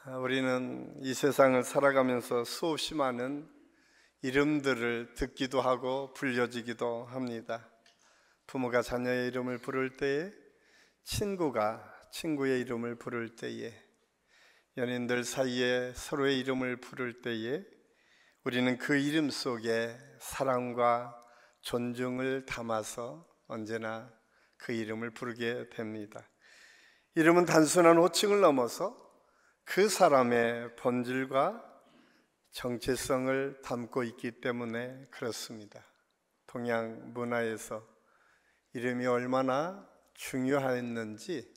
우리는 이 세상을 살아가면서 수없이 많은 이름들을 듣기도 하고 불려지기도 합니다. 부모가 자녀의 이름을 부를 때에, 친구가 친구의 이름을 부를 때에, 연인들 사이에 서로의 이름을 부를 때에 우리는 그 이름 속에 사랑과 존중을 담아서 언제나 그 이름을 부르게 됩니다. 이름은 단순한 호칭을 넘어서 그 사람의 본질과 정체성을 담고 있기 때문에 그렇습니다. 동양 문화에서 이름이 얼마나 중요했는지,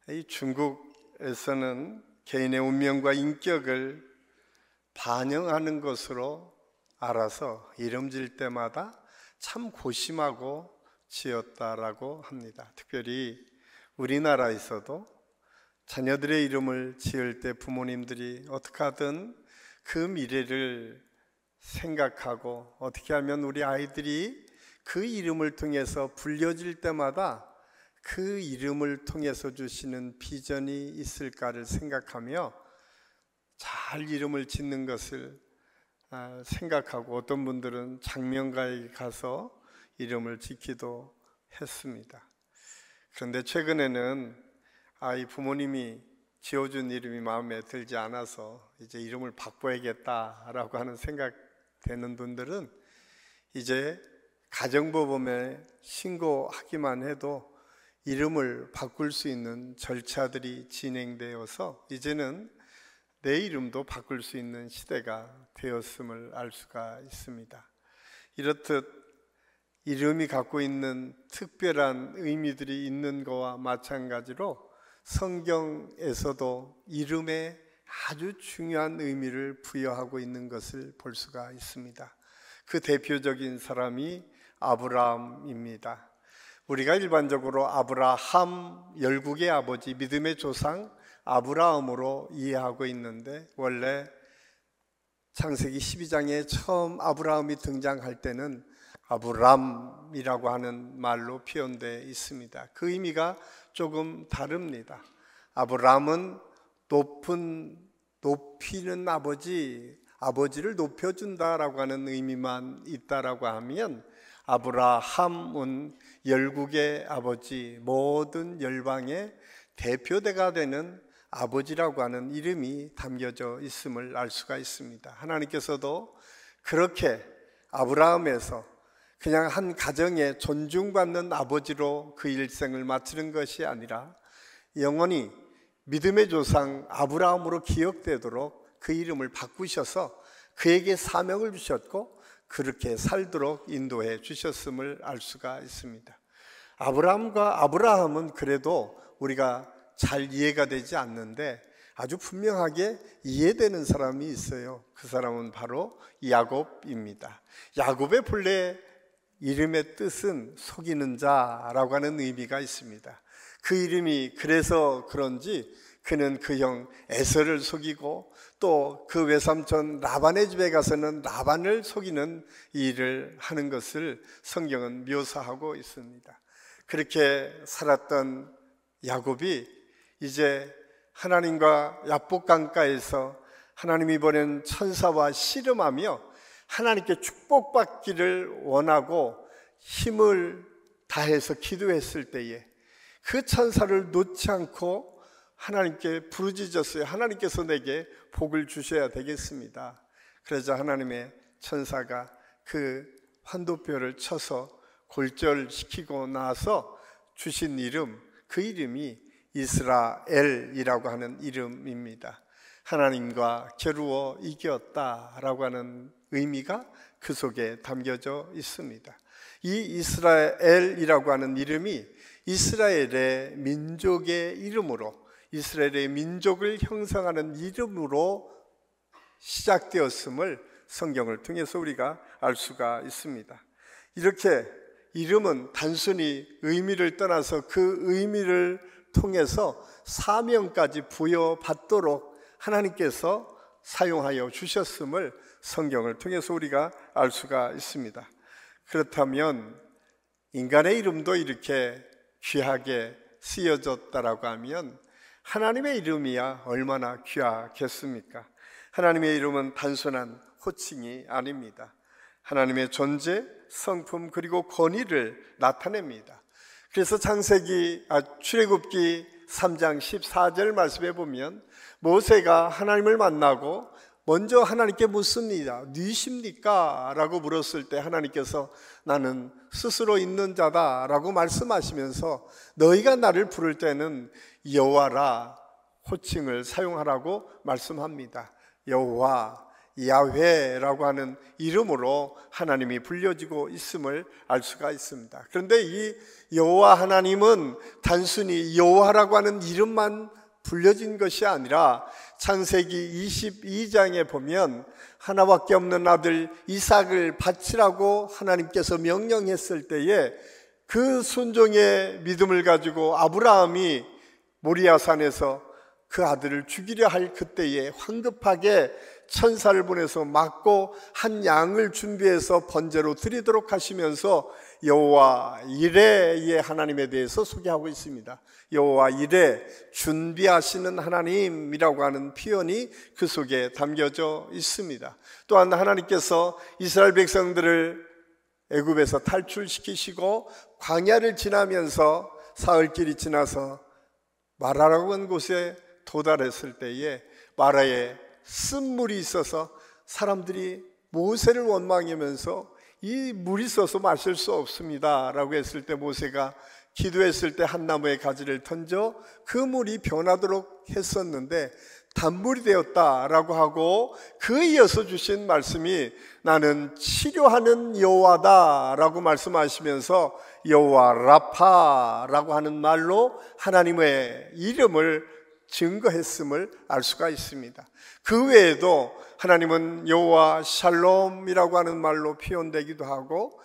이 중국에서는 개인의 운명과 인격을 반영하는 것으로 알아서 이름 지을 때마다 참 고심하고 지었다라고 합니다. 특별히 우리나라에서도 자녀들의 이름을 지을 때 부모님들이 어떻게 하든 그 미래를 생각하고 어떻게 하면 우리 아이들이 그 이름을 통해서 불려질 때마다 그 이름을 통해서 주시는 비전이 있을까를 생각하며 잘 이름을 짓는 것을 생각하고, 어떤 분들은 장명가에 가서 이름을 짓기도 했습니다. 그런데 최근에는 이 부모님이 지어준 이름이 마음에 들지 않아서 이제 이름을 바꿔야겠다라고 하는 생각되는 분들은 이제 가정법원에 신고하기만 해도 이름을 바꿀 수 있는 절차들이 진행되어서 이제는 내 이름도 바꿀 수 있는 시대가 되었음을 알 수가 있습니다. 이렇듯 이름이 갖고 있는 특별한 의미들이 있는 것과 마찬가지로 성경에서도 이름에 아주 중요한 의미를 부여하고 있는 것을 볼 수가 있습니다. 그 대표적인 사람이 아브라함입니다. 우리가 일반적으로 아브라함, 열국의 아버지, 믿음의 조상 아브라함으로 이해하고 있는데, 원래 창세기 12장에 처음 아브라함이 등장할 때는 아브람이라고 하는 말로 표현되어 있습니다. 그 의미가 조금 다릅니다. 아브람은 높이는 아버지를 높여준다라고 하는 의미만 있다라고 하면, 아브라함은 열국의 아버지, 모든 열방의 대표대가 되는 아버지라고 하는 이름이 담겨져 있음을 알 수가 있습니다. 하나님께서도 그렇게 아브라함에서 그냥 한 가정에 존중받는 아버지로 그 일생을 마치는 것이 아니라 영원히 믿음의 조상 아브라함으로 기억되도록 그 이름을 바꾸셔서 그에게 사명을 주셨고 그렇게 살도록 인도해 주셨음을 알 수가 있습니다. 아브라함과 아브라함은 그래도 우리가 잘 이해가 되지 않는데 아주 분명하게 이해되는 사람이 있어요. 그 사람은 바로 야곱입니다. 야곱의 본래 이름의 뜻은 속이는 자라고 하는 의미가 있습니다. 그 이름이 그래서 그런지 그는 그 형 에서를 속이고 또 그 외삼촌 라반의 집에 가서는 라반을 속이는 일을 하는 것을 성경은 묘사하고 있습니다. 그렇게 살았던 야곱이 이제 하나님과 야복강가에서 하나님이 보낸 천사와 씨름하며 하나님께 축복받기를 원하고 힘을 다해서 기도했을 때에 그 천사를 놓지 않고 하나님께 부르짖었어요. 하나님께서 내게 복을 주셔야 되겠습니다. 그러자 하나님의 천사가 그 환도표를 쳐서 골절시키고 나서 주신 이름, 그 이름이 이스라엘이라고 하는 이름입니다. 하나님과 겨루어 이겼다라고 하는 의미가 그 속에 담겨져 있습니다. 이 이스라엘이라고 하는 이름이 이스라엘의 민족의 이름으로, 이스라엘의 민족을 형성하는 이름으로 시작되었음을 성경을 통해서 우리가 알 수가 있습니다. 이렇게 이름은 단순히 의미를 떠나서 그 의미를 통해서 사명까지 부여받도록 하나님께서 사용하여 주셨음을 성경을 통해서 우리가 알 수가 있습니다. 그렇다면 인간의 이름도 이렇게 귀하게 쓰여졌다라고 하면 하나님의 이름이야 얼마나 귀하겠습니까? 하나님의 이름은 단순한 호칭이 아닙니다. 하나님의 존재, 성품 그리고 권위를 나타냅니다. 그래서 출애굽기 3장 14절 말씀에 보면 모세가 하나님을 만나고 먼저 하나님께 묻습니다. 누구십니까? 라고 물었을 때 하나님께서 나는 스스로 있는 자다 라고 말씀하시면서 너희가 나를 부를 때는 여호와라 호칭을 사용하라고 말씀합니다. 여호와, 야훼라고 하는 이름으로 하나님이 불려지고 있음을 알 수가 있습니다. 그런데 이 여호와 하나님은 단순히 여호와라고 하는 이름만 불려진 것이 아니라 창세기 22장에 보면 하나밖에 없는 아들 이삭을 바치라고 하나님께서 명령했을 때에 그 순종의 믿음을 가지고 아브라함이 모리아산에서 그 아들을 죽이려 할 그때에 황급하게 천사를 보내서 맞고 한 양을 준비해서 번제로 드리도록 하시면서 여호와 이레의 하나님에 대해서 소개하고 있습니다. 여호와 이레, 준비하시는 하나님이라고 하는 표현이 그 속에 담겨져 있습니다. 또한 하나님께서 이스라엘 백성들을 애굽에서 탈출시키시고 광야를 지나면서 사흘길이 지나서 마라라고 하는 곳에 도달했을 때에 마라에 쓴물이 있어서 사람들이 모세를 원망하면서 이 물이 있어서 마실 수 없습니다 라고 했을 때 모세가 기도했을 때 한 나무의 가지를 던져 그 물이 변하도록 했었는데 단물이 되었다라고 하고 그에 이어서 주신 말씀이 나는 치료하는 여호와다라고 말씀하시면서 여호와 라파라고 하는 말로 하나님의 이름을 증거했음을 알 수가 있습니다. 그 외에도 하나님은 여호와 샬롬이라고 하는 말로 표현되기도 하고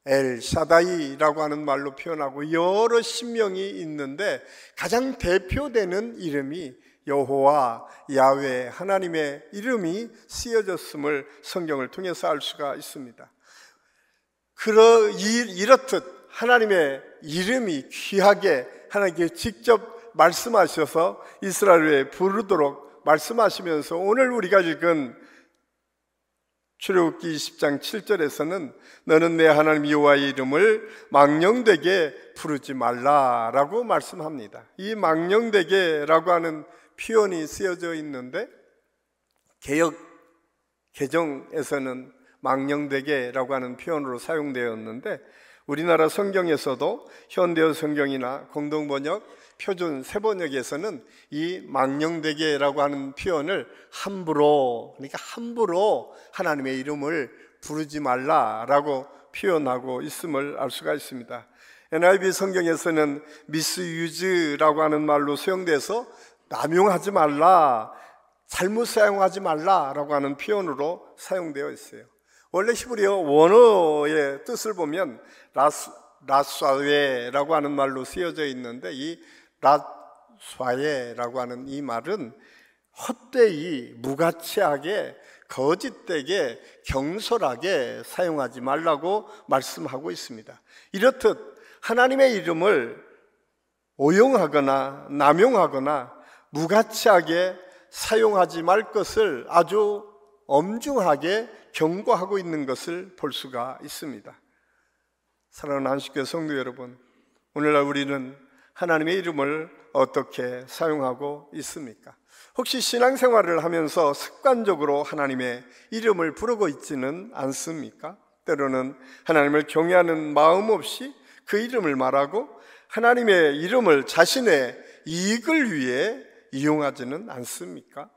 엘 샤다이라고 하는 말로 표현하고 여러 신명이 있는데 가장 대표되는 이름이 여호와 야훼 하나님의 이름이 쓰여졌음을 성경을 통해서 알 수가 있습니다. 이렇듯 하나님의 이름이 귀하게 하나님께 직접 말씀하셔서 이스라엘에 부르도록 말씀하시면서 오늘 우리가 읽은 출애굽기 20장 7절에서는 너는 내 하나님 여호와의 이름을 망령되게 부르지 말라라고 말씀합니다. 이 망령되게라고 하는 표현이 쓰여져 있는데 개역 개정에서는 망령되게라고 하는 표현으로 사용되었는데 우리나라 성경에서도 현대어 성경이나 공동번역, 표준 세번역에서는 이 망령되게라고 하는 표현을 함부로, 그러니까 함부로 하나님의 이름을 부르지 말라라고 표현하고 있음을 알 수가 있습니다. NIV 성경에서는 미스유즈라고 하는 말로 사용돼서 남용하지 말라, 잘못 사용하지 말라라고 하는 표현으로 사용되어 있어요. 원래 히브리어 원어의 뜻을 보면 라쏴웨라고 하는 말로 쓰여져 있는데 이 라쏴웨라고 하는 이 말은 헛되이 무가치하게 거짓되게 경솔하게 사용하지 말라고 말씀하고 있습니다. 이렇듯 하나님의 이름을 오용하거나 남용하거나 무가치하게 사용하지 말 것을 아주 엄중하게 경고하고 있는 것을 볼 수가 있습니다. 사랑하는 안식교 성도 여러분, 오늘날 우리는 하나님의 이름을 어떻게 사용하고 있습니까? 혹시 신앙생활을 하면서 습관적으로 하나님의 이름을 부르고 있지는 않습니까? 때로는 하나님을 경외하는 마음 없이 그 이름을 말하고 하나님의 이름을 자신의 이익을 위해 이용하지는 않습니까?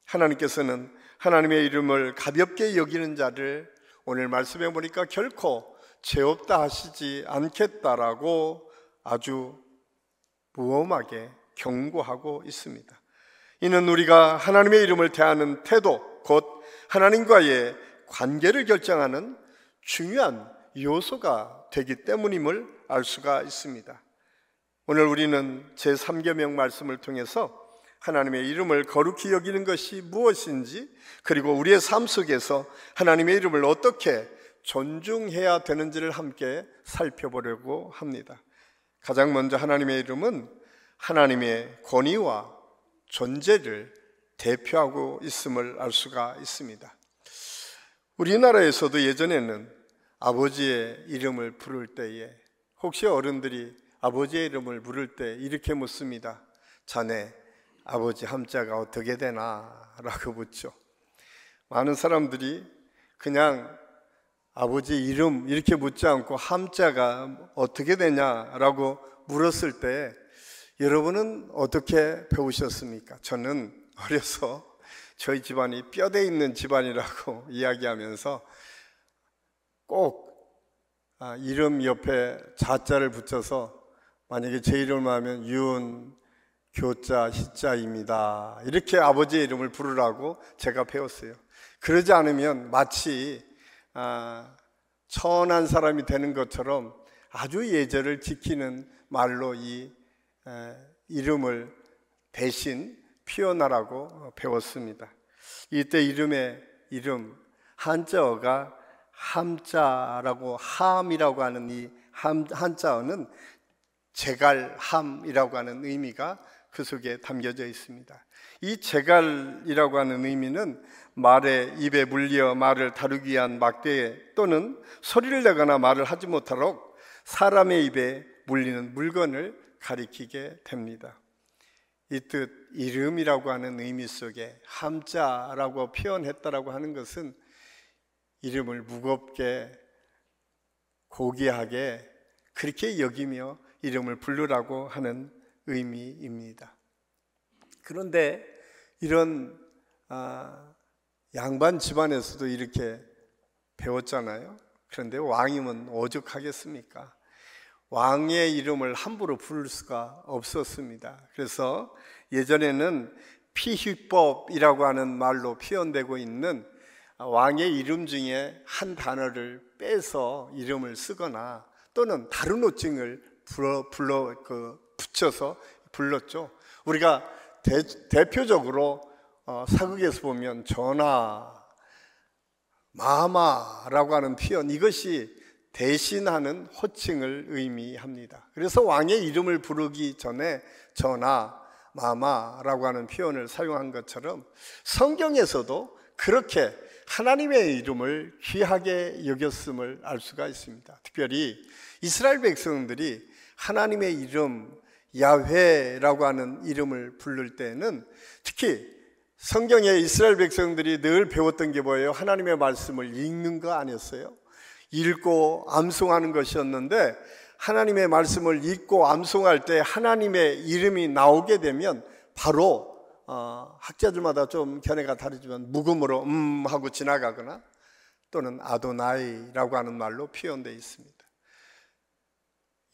하나님께서는 하나님의 이름을 가볍게 여기는 자를 오늘 말씀해 보니까 결코 죄 없다 하시지 않겠다라고 아주 무엄하게 경고하고 있습니다. 이는 우리가 하나님의 이름을 대하는 태도, 곧 하나님과의 관계를 결정하는 중요한 요소가 되기 때문임을 알 수가 있습니다. 오늘 우리는 제3계명 말씀을 통해서 하나님의 이름을 거룩히 여기는 것이 무엇인지, 그리고 우리의 삶 속에서 하나님의 이름을 어떻게 존중해야 되는지를 함께 살펴보려고 합니다. 가장 먼저 하나님의 이름은 하나님의 권위와 존재를 대표하고 있음을 알 수가 있습니다. 우리나라에서도 예전에는 아버지의 이름을 부를 때에 혹시 어른들이 아버지의 이름을 부를 때 이렇게 묻습니다. 자네 아버지 함자가 어떻게 되나? 라고 묻죠. 많은 사람들이 그냥 아버지 이름 이렇게 묻지 않고 함자가 어떻게 되냐라고 물었을 때 여러분은 어떻게 배우셨습니까? 저는 어려서 저희 집안이 뼈대 있는 집안이라고 이야기하면서 꼭 이름 옆에 자자를 붙여서 만약에 제 이름을 하면 윤, 교자, 희자입니다. 이렇게 아버지의 이름을 부르라고 제가 배웠어요. 그러지 않으면 마치 천한 사람이 되는 것처럼 아주 예절을 지키는 말로 이 이름을 대신 표현하라고 배웠습니다. 이때 이름 한자어가 함자라고 함이라고 하는 이 한자어는 제갈함이라고 하는 의미가 그 속에 담겨져 있습니다. 이 제갈이라고 하는 의미는 말의 입에 물려 말을 다루기 위한 막대 또는 소리를 내거나 말을 하지 못하도록 사람의 입에 물리는 물건을 가리키게 됩니다. 이 뜻 이름이라고 하는 의미 속에 함자라고 표현했다라고 하는 것은 이름을 무겁게 고귀하게 그렇게 여기며 이름을 부르라고 하는 의미입니다. 그런데 이런 양반 집안에서도 이렇게 배웠잖아요. 그런데 왕이면 오죽하겠습니까? 왕의 이름을 함부로 부를 수가 없었습니다. 그래서 예전에는 피휘법이라고 하는 말로 표현되고 있는 왕의 이름 중에 한 단어를 빼서 이름을 쓰거나 또는 다른 호칭을 붙여서 불렀죠. 우리가 대표적으로 사극에서 보면 전하, 마마라고 하는 표현, 이것이 대신하는 호칭을 의미합니다. 그래서 왕의 이름을 부르기 전에 전하, 마마라고 하는 표현을 사용한 것처럼 성경에서도 그렇게 하나님의 이름을 귀하게 여겼음을 알 수가 있습니다. 특별히 이스라엘 백성들이 하나님의 이름 야훼라고 하는 이름을 부를 때는 특히 성경에 이스라엘 백성들이 늘 배웠던 게 뭐예요? 하나님의 말씀을 읽는 거 아니었어요? 읽고 암송하는 것이었는데 하나님의 말씀을 읽고 암송할 때 하나님의 이름이 나오게 되면 바로 학자들마다 좀 견해가 다르지만 묵음으로 하고 지나가거나 또는 아도나이라고 하는 말로 표현되어 있습니다.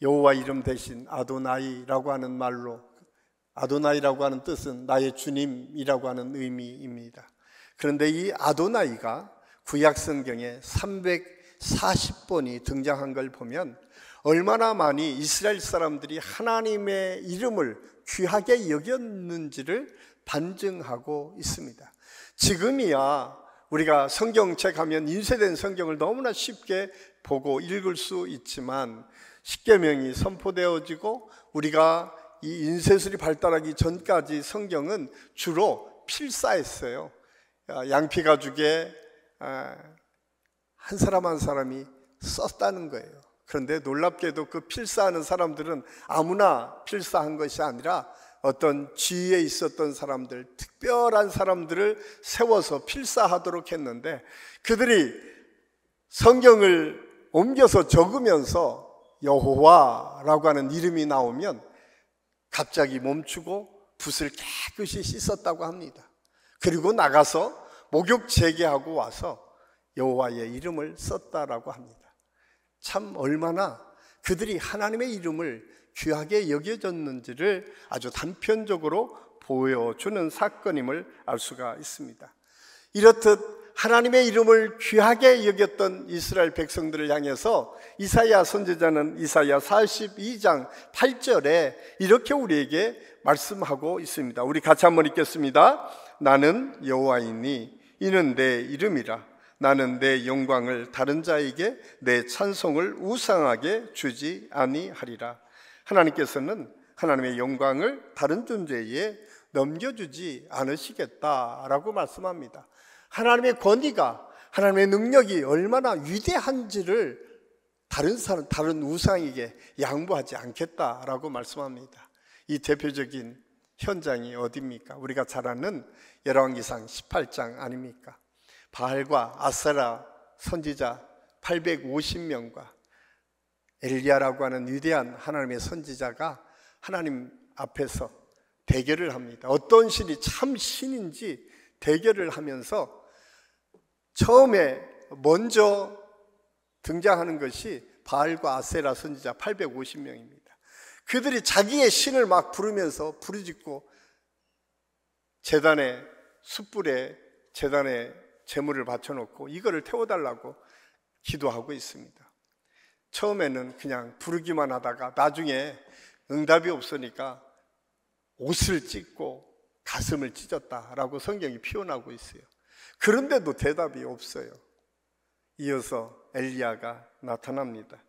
여호와 이름 대신 아도나이라고 하는 말로, 아도나이라고 하는 뜻은 나의 주님이라고 하는 의미입니다. 그런데 이 아도나이가 구약 성경에 340번이 등장한 걸 보면 얼마나 많이 이스라엘 사람들이 하나님의 이름을 귀하게 여겼는지를 반증하고 있습니다. 지금이야 우리가 성경책 하면 인쇄된 성경을 너무나 쉽게 보고 읽을 수 있지만 십계명이 선포되어지고 우리가 이 인쇄술이 발달하기 전까지 성경은 주로 필사했어요. 양피 가죽에 한 사람 한 사람이 썼다는 거예요. 그런데 놀랍게도 그 필사하는 사람들은 아무나 필사한 것이 아니라 어떤 지위에 있었던 사람들, 특별한 사람들을 세워서 필사하도록 했는데 그들이 성경을 옮겨서 적으면서 여호와라고 하는 이름이 나오면 갑자기 멈추고 붓을 깨끗이 씻었다고 합니다. 그리고 나가서 목욕 재개하고 와서 여호와의 이름을 썼다라고 합니다. 참 얼마나 그들이 하나님의 이름을 귀하게 여겨졌는지를 아주 단편적으로 보여주는 사건임을 알 수가 있습니다. 이렇듯 하나님의 이름을 귀하게 여겼던 이스라엘 백성들을 향해서 이사야 선지자는 이사야 42장 8절에 이렇게 우리에게 말씀하고 있습니다. 우리 같이 한번 읽겠습니다. 나는 여호와이니 이는 내 이름이라. 나는 내 영광을 다른 자에게 내 찬송을 우상하게 주지 아니하리라. 하나님께서는 하나님의 영광을 다른 존재에 넘겨주지 않으시겠다라고 말씀합니다. 하나님의 권위가, 하나님의 능력이 얼마나 위대한지를 다른 우상에게 양보하지 않겠다라고 말씀합니다. 이 대표적인 현장이 어디입니까? 우리가 잘 아는 열왕기상 18장 아닙니까? 바알과 아세라 선지자 850명과 엘리야라고 하는 위대한 하나님의 선지자가 하나님 앞에서 대결을 합니다. 어떤 신이 참 신인지 대결을 하면서 처음에 먼저 등장하는 것이 바알과 아세라 선지자 850명입니다. 그들이 자기의 신을 막 부르면서 부르짖고 제단에, 숯불에 제단에 제물을 바쳐놓고 이거를 태워달라고 기도하고 있습니다. 처음에는 그냥 부르기만 하다가 나중에 응답이 없으니까 옷을 찢고 가슴을 찢었다라고 성경이 표현하고 있어요. 그런데도 대답이 없어요. 이어서 엘리야가 나타납니다.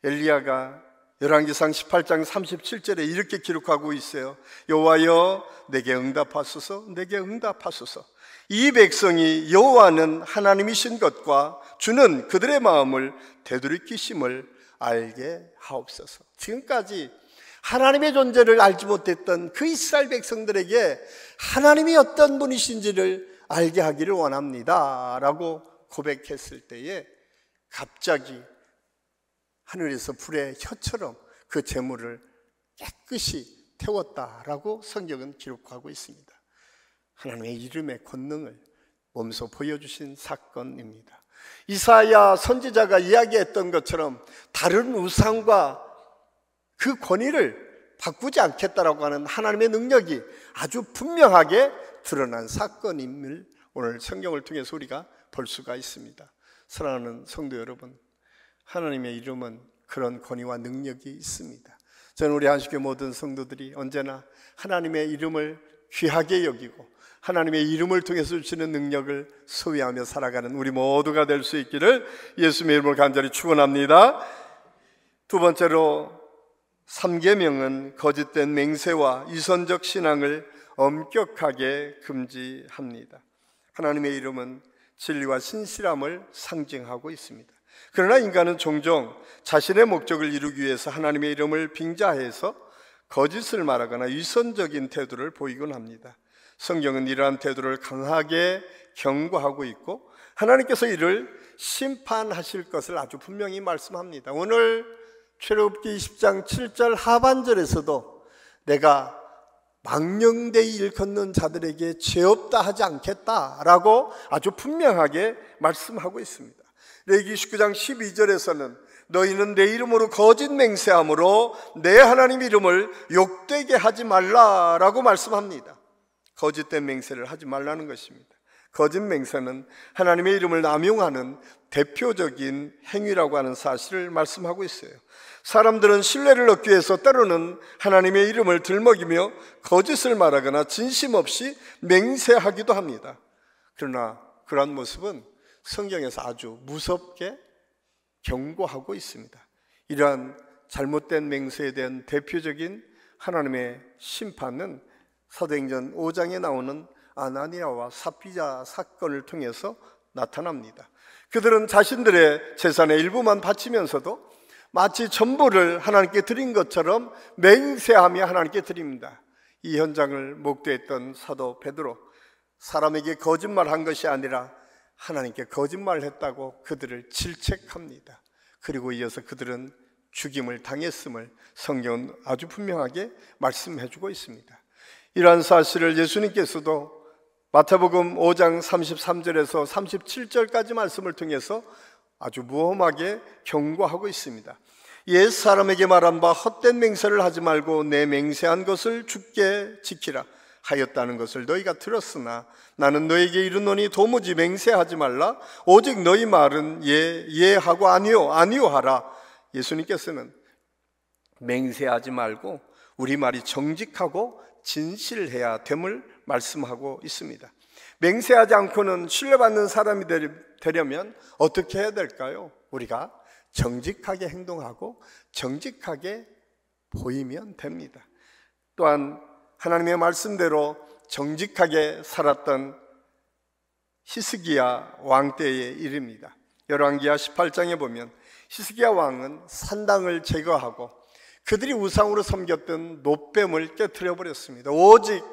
엘리야가 열왕기상 18장 37절에 이렇게 기록하고 있어요. 여호와여 내게 응답하소서, 내게 응답하소서. 이 백성이 여호와는 하나님이신 것과 주는 그들의 마음을 되돌이키심을 알게 하옵소서. 지금까지 하나님의 존재를 알지 못했던 그 이스라엘 백성들에게 하나님이 어떤 분이신지를 알게 하기를 원합니다 라고 고백했을 때에 갑자기 하늘에서 불의 혀처럼 그 제물을 깨끗이 태웠다라고 성경은 기록하고 있습니다. 하나님의 이름의 권능을 몸소 보여주신 사건입니다. 이사야 선지자가 이야기했던 것처럼 다른 우상과 그 권위를 바꾸지 않겠다라고 하는 하나님의 능력이 아주 분명하게 드러난 사건임을 오늘 성경을 통해서 우리가 볼 수가 있습니다. 사랑하는 성도 여러분, 하나님의 이름은 그런 권위와 능력이 있습니다. 저는 우리 안식교 모든 성도들이 언제나 하나님의 이름을 귀하게 여기고 하나님의 이름을 통해서 주시는 능력을 소유하며 살아가는 우리 모두가 될 수 있기를 예수님의 이름으로 간절히 축원합니다. 두 번째로 3계명은 거짓된 맹세와 위선적 신앙을 엄격하게 금지합니다. 하나님의 이름은 진리와 신실함을 상징하고 있습니다. 그러나 인간은 종종 자신의 목적을 이루기 위해서 하나님의 이름을 빙자해서 거짓을 말하거나 위선적인 태도를 보이곤 합니다. 성경은 이러한 태도를 강하게 경고하고 있고 하나님께서 이를 심판하실 것을 아주 분명히 말씀합니다. 오늘 출애굽기 20장 7절 하반절에서도 내가 망령되이 일컫는 자들에게 죄 없다 하지 않겠다라고 아주 분명하게 말씀하고 있습니다. 레위기 19장 12절에서는 너희는 내 이름으로 거짓 맹세함으로 내 하나님 이름을 욕되게 하지 말라라고 말씀합니다. 거짓된 맹세를 하지 말라는 것입니다. 거짓 맹세는 하나님의 이름을 남용하는 대표적인 행위라고 하는 사실을 말씀하고 있어요. 사람들은 신뢰를 얻기 위해서 때로는 하나님의 이름을 들먹이며 거짓을 말하거나 진심 없이 맹세하기도 합니다. 그러나 그러한 모습은 성경에서 아주 무섭게 경고하고 있습니다. 이러한 잘못된 맹세에 대한 대표적인 하나님의 심판은 사도행전 5장에 나오는 아나니아와 삽비자 사건을 통해서 나타납니다. 그들은 자신들의 재산의 일부만 바치면서도 마치 전부를 하나님께 드린 것처럼 맹세하며 하나님께 드립니다. 이 현장을 목도했던 사도 베드로, 사람에게 거짓말한 것이 아니라 하나님께 거짓말했다고 그들을 질책합니다. 그리고 이어서 그들은 죽임을 당했음을 성경은 아주 분명하게 말씀해주고 있습니다. 이러한 사실을 예수님께서도 마태복음 5장 33절에서 37절까지 말씀을 통해서 아주 무엄하게 경고하고 있습니다. 옛 사람에게 말한 바 헛된 맹세를 하지 말고 내 맹세한 것을 주께 지키라 하였다는 것을 너희가 들었으나 나는 너에게 이르노니 도무지 맹세하지 말라. 오직 너희 말은 예 하고 아니요 하라. 예수님께서는 맹세하지 말고 우리 말이 정직하고 진실해야 됨을 말씀하고 있습니다. 맹세하지 않고는 신뢰받는 사람이 되려면 어떻게 해야 될까요? 우리가 정직하게 행동하고 정직하게 보이면 됩니다. 또한 하나님의 말씀대로 정직하게 살았던 히스기야 왕 때의 일입니다. 열왕기하 18장에 보면 히스기야 왕은 산당을 제거하고 그들이 우상으로 섬겼던 놋뱀을 깨트려 버렸습니다. 오직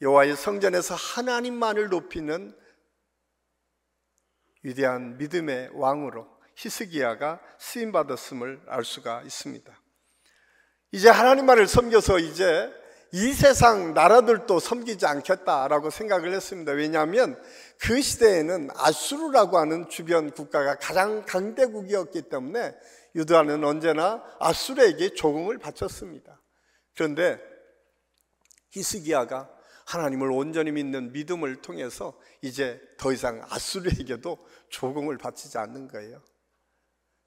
여호와의 성전에서 하나님만을 높이는 위대한 믿음의 왕으로 히스기야가 쓰임받았음을 알 수가 있습니다. 이제 하나님만을 섬겨서 이제 이 세상 나라들도 섬기지 않겠다라고 생각을 했습니다. 왜냐하면 그 시대에는 아수르라고 하는 주변 국가가 가장 강대국이었기 때문에 유다는 언제나 아수르에게 조공을 바쳤습니다. 그런데 히스기야가 하나님을 온전히 믿는 믿음을 통해서 이제 더 이상 아수르에게도 조공을 바치지 않는 거예요.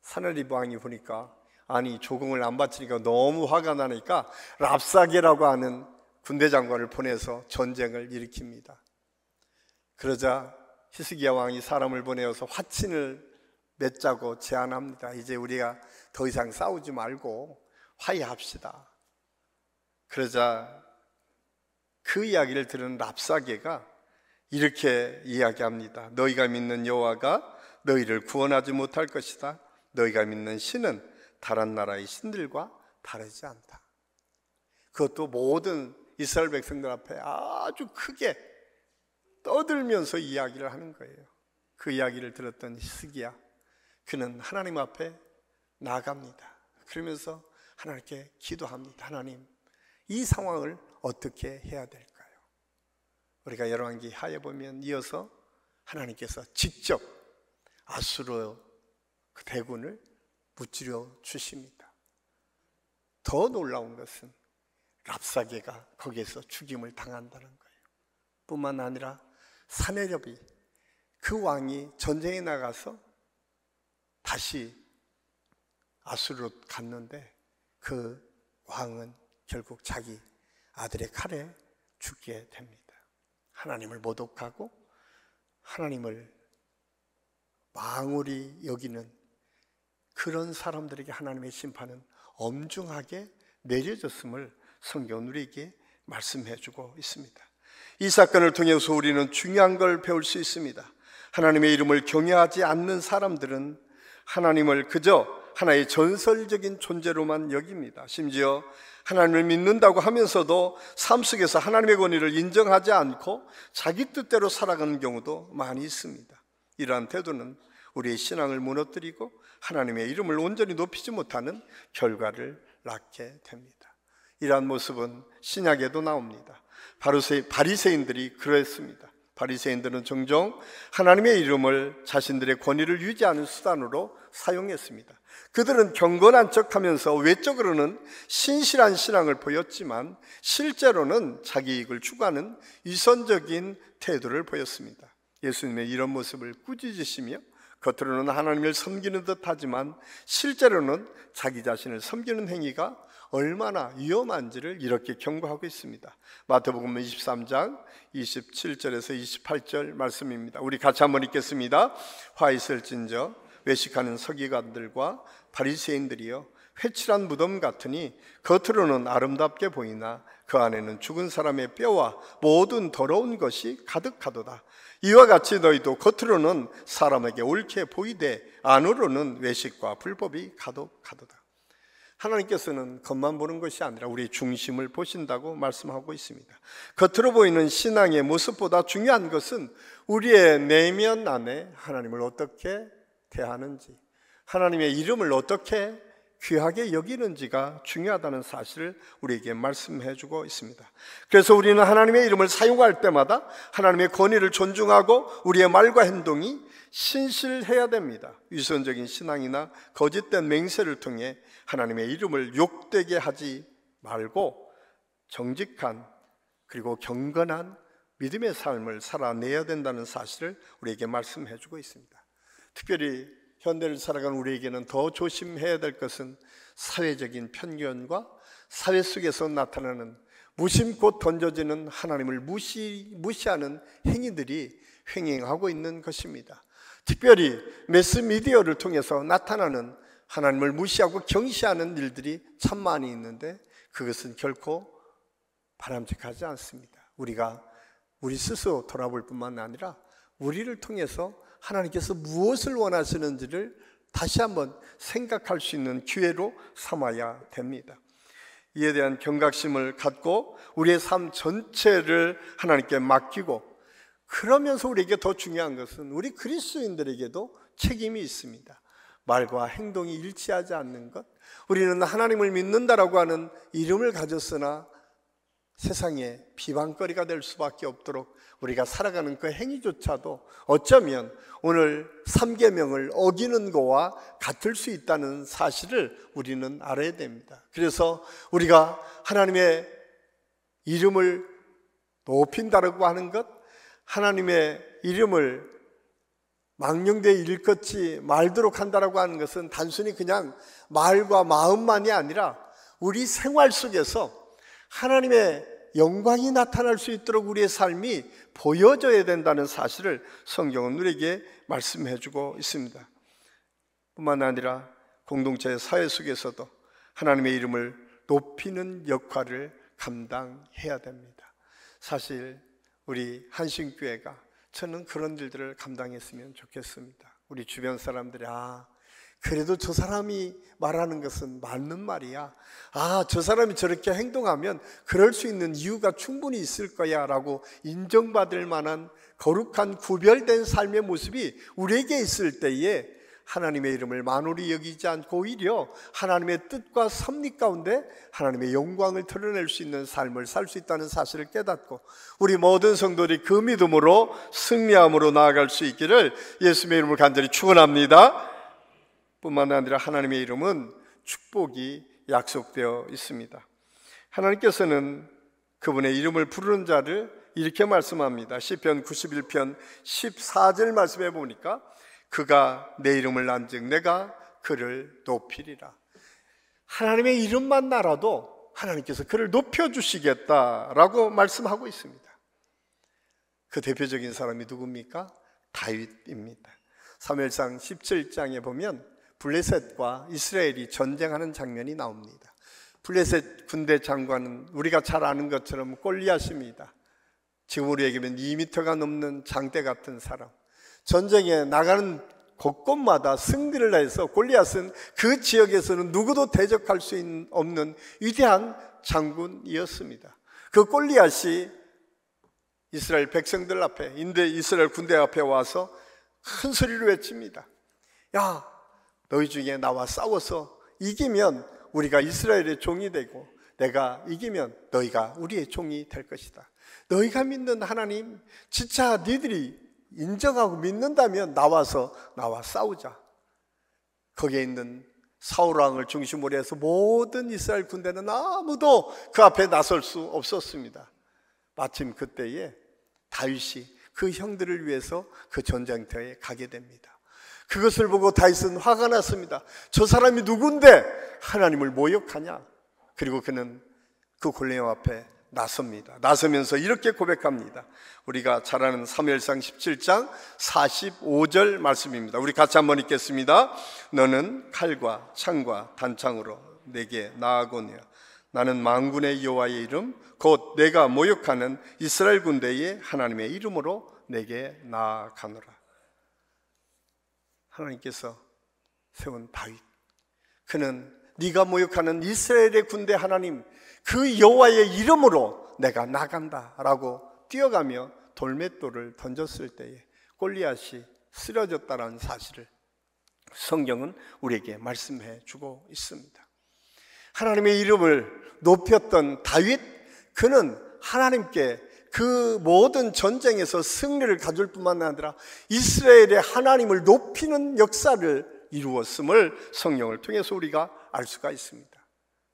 사느립 왕이 보니까 아니 조공을 안 바치니까 너무 화가 나니까 랍사게라고 하는 군대 장관을 보내서 전쟁을 일으킵니다. 그러자 히스기야 왕이 사람을 보내어서 화친을 맺자고 제안합니다. 이제 우리가 더 이상 싸우지 말고 화해합시다. 그러자 그 이야기를 들은 랍사게가 이렇게 이야기합니다. 너희가 믿는 여호와가 너희를 구원하지 못할 것이다. 너희가 믿는 신은 다른 나라의 신들과 다르지 않다. 그것도 모든 이스라엘 백성들 앞에 아주 크게 떠들면서 이야기를 하는 거예요. 그 이야기를 들었던 히스기야, 그는 하나님 앞에 나갑니다. 그러면서 하나님께 기도합니다. 하나님, 이 상황을 어떻게 해야 될까요? 우리가 열왕기 하에 보면 이어서 하나님께서 직접 아수르 그 대군을 무찌려 주십니다. 더 놀라운 것은 랍사게가 거기에서 죽임을 당한다는 거예요. 뿐만 아니라 사네렵이, 그 왕이 전쟁에 나가서 다시 아수르로 갔는데 그 왕은 결국 자기 아들의 칼에 죽게 됩니다. 하나님을 모독하고 하나님을 망홀히 여기는 그런 사람들에게 하나님의 심판은 엄중하게 내려졌음을 성경은 우리에게 말씀해주고 있습니다. 이 사건을 통해서 우리는 중요한 걸 배울 수 있습니다. 하나님의 이름을 경외하지 않는 사람들은 하나님을 그저 하나의 전설적인 존재로만 여깁니다. 심지어 하나님을 믿는다고 하면서도 삶 속에서 하나님의 권위를 인정하지 않고 자기 뜻대로 살아가는 경우도 많이 있습니다. 이러한 태도는 우리의 신앙을 무너뜨리고 하나님의 이름을 온전히 높이지 못하는 결과를 낳게 됩니다. 이러한 모습은 신약에도 나옵니다. 바리새인들이 그랬습니다. 바리새인들은 종종 하나님의 이름을 자신들의 권위를 유지하는 수단으로 사용했습니다. 그들은 경건한 척하면서 외적으로는 신실한 신앙을 보였지만 실제로는 자기 이익을 추구하는 위선적인 태도를 보였습니다. 예수님의 이런 모습을 꾸짖으시며 겉으로는 하나님을 섬기는 듯 하지만 실제로는 자기 자신을 섬기는 행위가 얼마나 위험한지를 이렇게 경고하고 있습니다. 마태복음 23장 27절에서 28절 말씀입니다. 우리 같이 한번 읽겠습니다. 화 있을진저 외식하는 서기관들과 바리새인들이여, 회칠한 무덤 같으니 겉으로는 아름답게 보이나 그 안에는 죽은 사람의 뼈와 모든 더러운 것이 가득하도다. 이와 같이 너희도 겉으로는 사람에게 옳게 보이되 안으로는 외식과 불법이 가득하도다. 하나님께서는 겉만 보는 것이 아니라 우리의 중심을 보신다고 말씀하고 있습니다. 겉으로 보이는 신앙의 모습보다 중요한 것은 우리의 내면 안에 하나님을 어떻게 대하는지, 하나님의 이름을 어떻게 귀하게 여기는지가 중요하다는 사실을 우리에게 말씀해 주고 있습니다. 그래서 우리는 하나님의 이름을 사용할 때마다 하나님의 권위를 존중하고 우리의 말과 행동이 신실해야 됩니다. 위선적인 신앙이나 거짓된 맹세를 통해 하나님의 이름을 욕되게 하지 말고 정직한 그리고 경건한 믿음의 삶을 살아내야 된다는 사실을 우리에게 말씀해 주고 있습니다. 특별히 현대를 살아가는 우리에게는 더 조심해야 될 것은 사회적인 편견과 사회 속에서 나타나는 무심코 던져지는 하나님을 무시하는 행위들이 횡행하고 있는 것입니다. 특별히 매스미디어를 통해서 나타나는 하나님을 무시하고 경시하는 일들이 참 많이 있는데 그것은 결코 바람직하지 않습니다. 우리가 우리 스스로 돌아볼 뿐만 아니라 우리를 통해서 하나님께서 무엇을 원하시는지를 다시 한번 생각할 수 있는 기회로 삼아야 됩니다. 이에 대한 경각심을 갖고 우리의 삶 전체를 하나님께 맡기고, 그러면서 우리에게 더 중요한 것은 우리 그리스도인들에게도 책임이 있습니다. 말과 행동이 일치하지 않는 것, 우리는 하나님을 믿는다라고 하는 이름을 가졌으나 세상에 비방거리가 될 수밖에 없도록 우리가 살아가는 그 행위조차도 어쩌면 오늘 3계명을 어기는 거와 같을 수 있다는 사실을 우리는 알아야 됩니다. 그래서 우리가 하나님의 이름을 높인다라고 하는 것, 하나님의 이름을 망령되이 일컫지 말도록 한다라고 하는 것은 단순히 그냥 말과 마음만이 아니라 우리 생활 속에서 하나님의 영광이 나타날 수 있도록 우리의 삶이 보여져야 된다는 사실을 성경은 우리에게 말씀해 주고 있습니다. 뿐만 아니라 공동체의 사회 속에서도 하나님의 이름을 높이는 역할을 감당해야 됩니다. 사실 우리 한신교회가 저는 그런 일들을 감당했으면 좋겠습니다. 우리 주변 사람들이 그래도 저 사람이 말하는 것은 맞는 말이야. 저 사람이 저렇게 행동하면 그럴 수 있는 이유가 충분히 있을 거야 라고 인정받을 만한 거룩한 구별된 삶의 모습이 우리에게 있을 때에 하나님의 이름을 만홀히 여기지 않고 오히려 하나님의 뜻과 섭리 가운데 하나님의 영광을 드러낼 수 있는 삶을 살 수 있다는 사실을 깨닫고 우리 모든 성도들이 그 믿음으로 승리함으로 나아갈 수 있기를 예수님의 이름을 간절히 축원합니다. 뿐만 아니라 하나님의 이름은 축복이 약속되어 있습니다. 하나님께서는 그분의 이름을 부르는 자를 이렇게 말씀합니다. 시편 91편 14절 말씀해 보니까 그가 내 이름을 안즉 내가 그를 높이리라. 하나님의 이름만 나라도 하나님께서 그를 높여주시겠다라고 말씀하고 있습니다. 그 대표적인 사람이 누굽니까? 다윗입니다. 사무엘상 17장에 보면 블레셋과 이스라엘이 전쟁하는 장면이 나옵니다. 블레셋 군대 장관은 우리가 잘 아는 것처럼 골리앗입니다. 지금으로 얘기하면 2m가 넘는 장대 같은 사람. 전쟁에 나가는 곳곳마다 승리를 해서 골리앗은 그 지역에서는 누구도 대적할 수 없는 위대한 장군이었습니다. 그 골리앗이 이스라엘 백성들 앞에, 이스라엘 군대 앞에 와서 큰 소리로 외칩니다. 야, 너희 중에 나와 싸워서 이기면 우리가 이스라엘의 종이 되고 내가 이기면 너희가 우리의 종이 될 것이다. 너희가 믿는 하나님 진짜 니들이 인정하고 믿는다면 나와 싸우자. 거기에 있는 사울 왕을 중심으로 해서 모든 이스라엘 군대는 아무도 그 앞에 나설 수 없었습니다. 마침 그때에 다윗이 그 형들을 위해서 그 전쟁터에 가게 됩니다. 그것을 보고 다윗은 화가 났습니다. 저 사람이 누군데 하나님을 모욕하냐? 그리고 그는 그 골리앗 앞에 나섭니다. 나서면서 이렇게 고백합니다. 우리가 잘 아는 사무엘상 17장 45절 말씀입니다. 우리 같이 한번 읽겠습니다. 너는 칼과 창과 단창으로 내게 나아오냐? 나는 만군의 여호와의 이름 곧 내가 모욕하는 이스라엘 군대의 하나님의 이름으로 내게 나아가노라. 하나님께서 세운 다윗, 그는 네가 모욕하는 이스라엘의 군대 하나님 그 여호와의 이름으로 내가 나간다 라고 뛰어가며 돌맷돌을 던졌을 때에 골리앗이 쓰러졌다는 사실을 성경은 우리에게 말씀해 주고 있습니다. 하나님의 이름을 높였던 다윗, 그는 하나님께 그 모든 전쟁에서 승리를 가질 뿐만 아니라 이스라엘의 하나님을 높이는 역사를 이루었음을 성경을 통해서 우리가 알 수가 있습니다.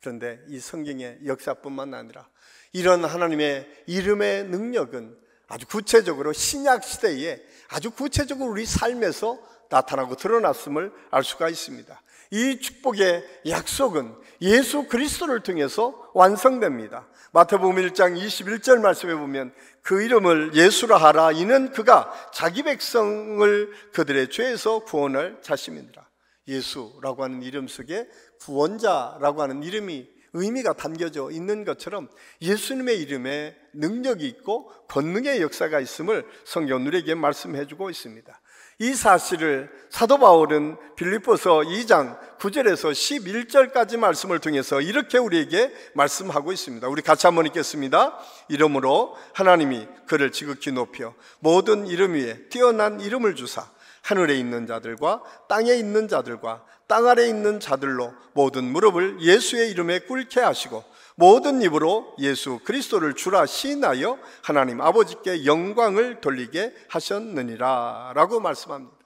그런데 이 성경의 역사뿐만 아니라 이런 하나님의 이름의 능력은 아주 구체적으로 신약 시대에 아주 구체적으로 우리 삶에서 나타나고 드러났음을 알 수가 있습니다. 이 축복의 약속은 예수 그리스도를 통해서 완성됩니다. 마태복음 1장 21절 말씀에 보면 그 이름을 예수라 하라. 이는 그가 자기 백성을 그들의 죄에서 구원할 자심이니라. 예수라고 하는 이름 속에 구원자라고 하는 이름이 의미가 담겨져 있는 것처럼 예수님의 이름에 능력이 있고 권능의 역사가 있음을 성경은 우리에게 말씀해 주고 있습니다. 이 사실을 사도 바울은 빌립보서 2장 9절에서 11절까지 말씀을 통해서 이렇게 우리에게 말씀하고 있습니다. 우리 같이 한번 읽겠습니다. 이러므로 하나님이 그를 지극히 높여 모든 이름 위에 뛰어난 이름을 주사 하늘에 있는 자들과 땅에 있는 자들과 땅 아래에 있는 자들로 모든 무릎을 예수의 이름에 꿇게 하시고 모든 입으로 예수 그리스도를 주라 시인하여 하나님 아버지께 영광을 돌리게 하셨느니라 라고 말씀합니다.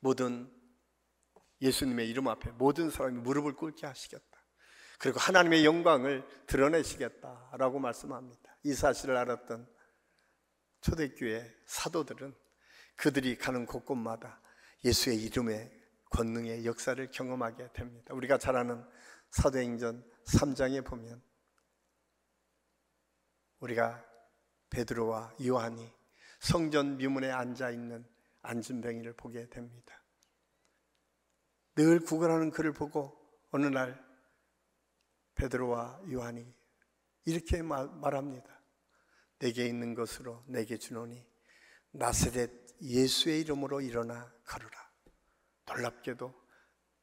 모든 예수님의 이름 앞에 모든 사람이 무릎을 꿇게 하시겠다. 그리고 하나님의 영광을 드러내시겠다라고 말씀합니다. 이 사실을 알았던 초대교회 사도들은 그들이 가는 곳곳마다 예수의 이름의 권능의 역사를 경험하게 됩니다. 우리가 잘 아는 사도행전 3장에 보면 우리가 베드로와 요한이 성전 미문에 앉아있는 안진뱅이를 보게 됩니다. 늘 구걸하는 그를 보고 어느 날 베드로와 요한이 이렇게 말합니다. 내게 있는 것으로 내게 주노니 나사렛 예수의 이름으로 일어나 걸으라. 놀랍게도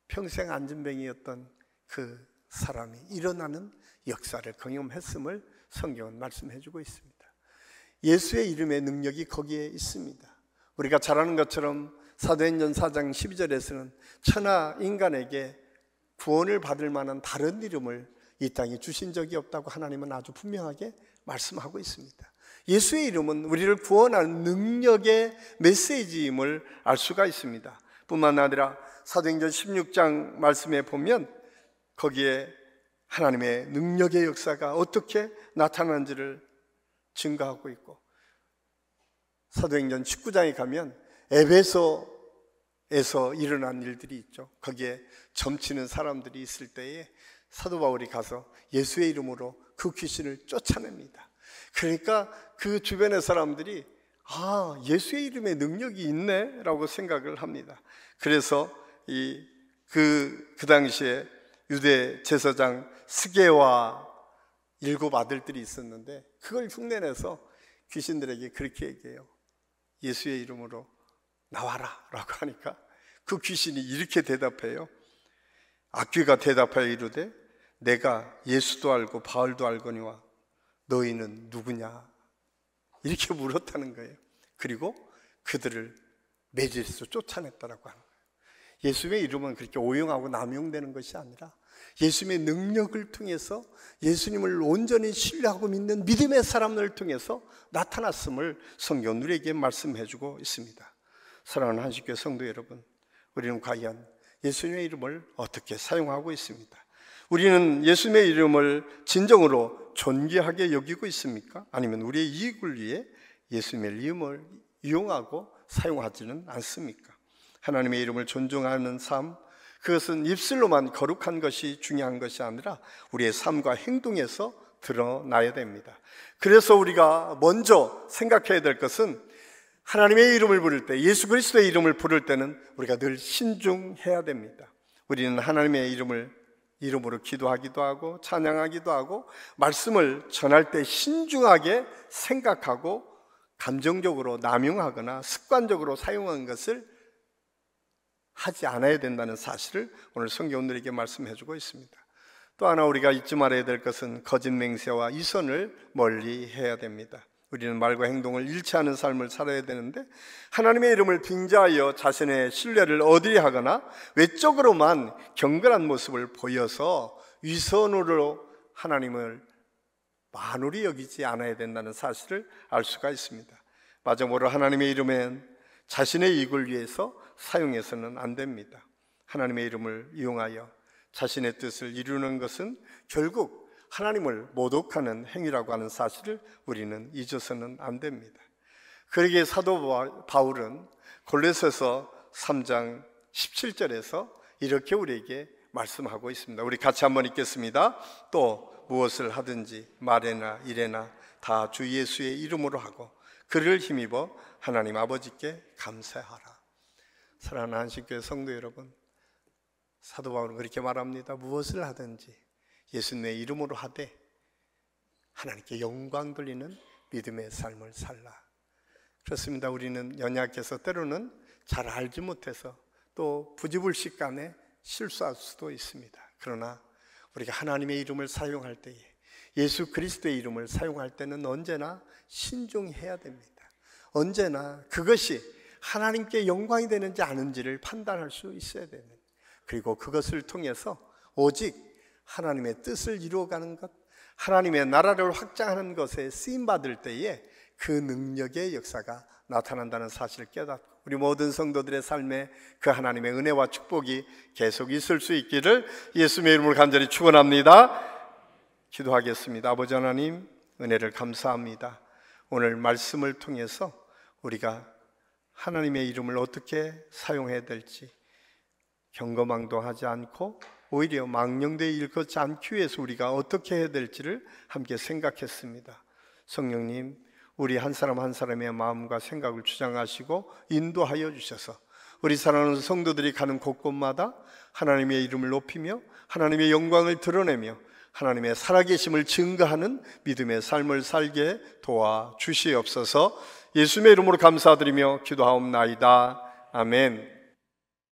평생 안진뱅이였던 그 사람이 일어나는 역사를 경험했음을 성경은 말씀해 주고 있습니다. 예수의 이름의 능력이 거기에 있습니다. 우리가 잘 아는 것처럼 사도행전 4장 12절에서는 천하 인간에게 구원을 받을 만한 다른 이름을 이 땅에 주신 적이 없다고 하나님은 아주 분명하게 말씀하고 있습니다. 예수의 이름은 우리를 구원하는 능력의 메시지임을 알 수가 있습니다. 뿐만 아니라 사도행전 16장 말씀에 보면 거기에 하나님의 능력의 역사가 어떻게 나타나는지를 증거하고 있고, 사도행전 19장에 가면 에베소에서 일어난 일들이 있죠. 거기에 점치는 사람들이 있을 때에 사도 바울이 가서 예수의 이름으로 그 귀신을 쫓아냅니다. 그러니까 그 주변의 사람들이 예수의 이름에 능력이 있네 라고 생각을 합니다. 그래서 그 당시에 유대 제사장 스게와 7 아들들이 있었는데 그걸 흉내내서 귀신들에게 그렇게 얘기해요. 예수의 이름으로 나와라 라고 하니까 그 귀신이 이렇게 대답해요. 악귀가 대답하여 이르되 내가 예수도 알고 바울도 알거니와 너희는 누구냐 이렇게 물었다는 거예요. 그리고 그들을 매질에서 쫓아냈다라고 하는 거예요. 예수의 이름은 그렇게 오용하고 남용되는 것이 아니라 예수님의 능력을 통해서 예수님을 온전히 신뢰하고 믿는 믿음의 사람들을 통해서 나타났음을 성경 우리에게 말씀해 주고 있습니다. 사랑하는 한식교회 성도 여러분, 우리는 과연 예수님의 이름을 어떻게 사용하고 있습니다. 우리는 예수님의 이름을 진정으로 존귀하게 여기고 있습니까? 아니면 우리의 이익을 위해 예수님의 이름을 이용하고 사용하지는 않습니까? 하나님의 이름을 존중하는 삶, 그것은 입술로만 거룩한 것이 중요한 것이 아니라 우리의 삶과 행동에서 드러나야 됩니다. 그래서 우리가 먼저 생각해야 될 것은 하나님의 이름을 부를 때, 예수 그리스도의 이름을 부를 때는 우리가 늘 신중해야 됩니다. 우리는 하나님의 이름으로 기도하기도 하고 찬양하기도 하고 말씀을 전할 때 신중하게 생각하고 감정적으로 남용하거나 습관적으로 사용하는 것을 하지 않아야 된다는 사실을 오늘 성경 우리에게 말씀해 주고 있습니다. 또 하나 우리가 잊지 말아야 될 것은 거짓 맹세와 이선을 멀리 해야 됩니다. 우리는 말과 행동을 일치하는 삶을 살아야 되는데 하나님의 이름을 빙자하여 자신의 신뢰를 얻으려 하거나 외적으로만 경건한 모습을 보여서 위선으로 하나님을 만홀히 여기지 않아야 된다는 사실을 알 수가 있습니다. 마지막으로 하나님의 이름은 자신의 이익을 위해서 사용해서는 안 됩니다. 하나님의 이름을 이용하여 자신의 뜻을 이루는 것은 결국 하나님을 모독하는 행위라고 하는 사실을 우리는 잊어서는 안 됩니다. 그러기에 사도 바울은 골로새서 3장 17절에서 이렇게 우리에게 말씀하고 있습니다. 우리 같이 한번 읽겠습니다. 또 무엇을 하든지 말에나 일에나 다 주 예수의 이름으로 하고 그를 힘입어 하나님 아버지께 감사하라. 사랑하는 한식교회 성도 여러분, 사도 바울은 그렇게 말합니다. 무엇을 하든지 예수님의 이름으로 하되 하나님께 영광 돌리는 믿음의 삶을 살라. 그렇습니다. 우리는 연약해서 때로는 잘 알지 못해서 또 부지불식간에 실수할 수도 있습니다. 그러나 우리가 하나님의 이름을 사용할 때에, 예수 그리스도의 이름을 사용할 때는 언제나 신중해야 됩니다. 언제나 그것이 하나님께 영광이 되는지 아닌지를 판단할 수 있어야 되는, 그리고 그것을 통해서 오직 하나님의 뜻을 이루어가는 것, 하나님의 나라를 확장하는 것에 쓰임받을 때에 그 능력의 역사가 나타난다는 사실을 깨닫고 우리 모든 성도들의 삶에 그 하나님의 은혜와 축복이 계속 있을 수 있기를 예수님의 이름으로 간절히 축원합니다. 기도하겠습니다. 아버지 하나님, 은혜를 감사합니다. 오늘 말씀을 통해서 우리가 하나님의 이름을 어떻게 사용해야 될지 경거망동하지 않고 오히려 망령되이 일컫지 않기 위해서 우리가 어떻게 해야 될지를 함께 생각했습니다. 성령님, 우리 한 사람 한 사람의 마음과 생각을 주장하시고 인도하여 주셔서 우리 사랑하는 성도들이 가는 곳곳마다 하나님의 이름을 높이며 하나님의 영광을 드러내며 하나님의 살아계심을 증거하는 믿음의 삶을 살게 도와주시옵소서. 예수님의 이름으로 감사드리며 기도하옵나이다. 아멘.